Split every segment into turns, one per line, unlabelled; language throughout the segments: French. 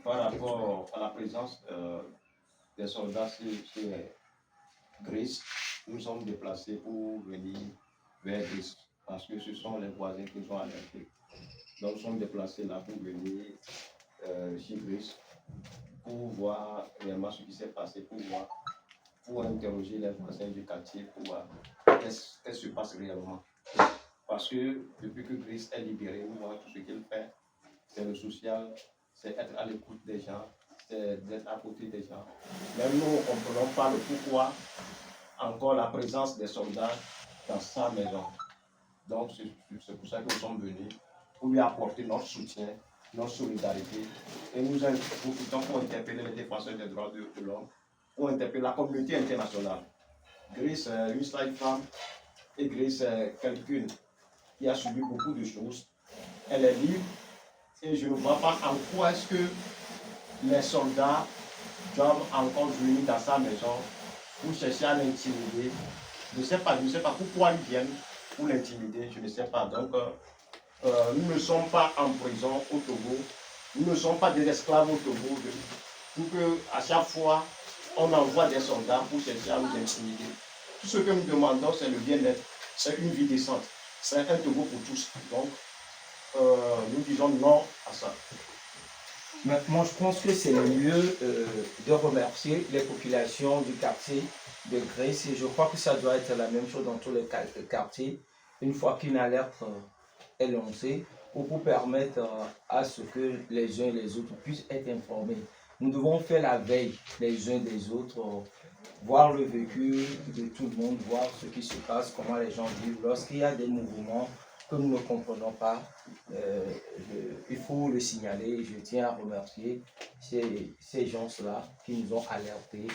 par rapport à la présence des soldats sur Grèce, nous sommes déplacés pour venir vers Grèce parce que ce sont les voisins qui nous ont alertés. Donc nous sommes déplacés là pour venir chez Grèce pour voir réellement ce qui s'est passé, pour interroger les voisins du quartier, pour voir qu'est-ce qui se passe réellement. Parce que depuis que Grèce est libérée, nous voyons tout ce qu'elle fait, c'est le social, c'est être à l'écoute des gens, c'est d'être à côté des gens. Même nous, on ne comprenons pas le pourquoi encore la présence des soldats dans sa maison. Donc c'est pour ça que nous sommes venus, pour lui apporter notre soutien, notre solidarité. Et nous profitons pour interpeller les défenseurs des droits de l'homme, pour interpeller la communauté internationale. Grèce est une seule femme, et Grèce est quelqu'un qui a subi beaucoup de choses. Elle est libre, et je ne vois pas en quoi est-ce que les soldats doivent encore venir dans sa maison pour chercher à l'intimider. Je ne sais pas pourquoi ils viennent pour l'intimider, je ne sais pas. Donc, nous ne sommes pas en prison au Togo, nous ne sommes pas des esclaves au Togo, pour qu'à chaque fois, on envoie des soldats pour chercher à nous intimider. Tout ce que nous demandons, c'est le bien-être, c'est une vie décente, c'est un Togo pour tous. Donc, nous disons non à ça.
Mais moi, je pense que c'est le lieu de remercier les populations du quartier de Grèce et je crois que ça doit être la même chose dans tous les quartiers. Une fois qu'une alerte est lancée, pour permettre à ce que les uns et les autres puissent être informés. Nous devons faire la veille les uns des autres, voir le vécu de tout le monde, voir ce qui se passe, comment les gens vivent. Lorsqu'il y a des mouvements que nous ne comprenons pas, il faut le signaler. Je tiens à remercier ces gens-là qui nous ont alertés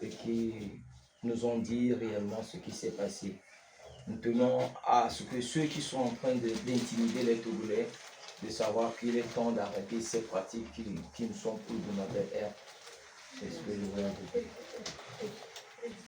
et qui nous ont dit réellement ce qui s'est passé. Nous tenons à ce que ceux qui sont en train d'intimider les Togolais, de savoir qu'il est temps d'arrêter ces pratiques qui ne sont plus de notre ère. C'est ce que je voulais dire.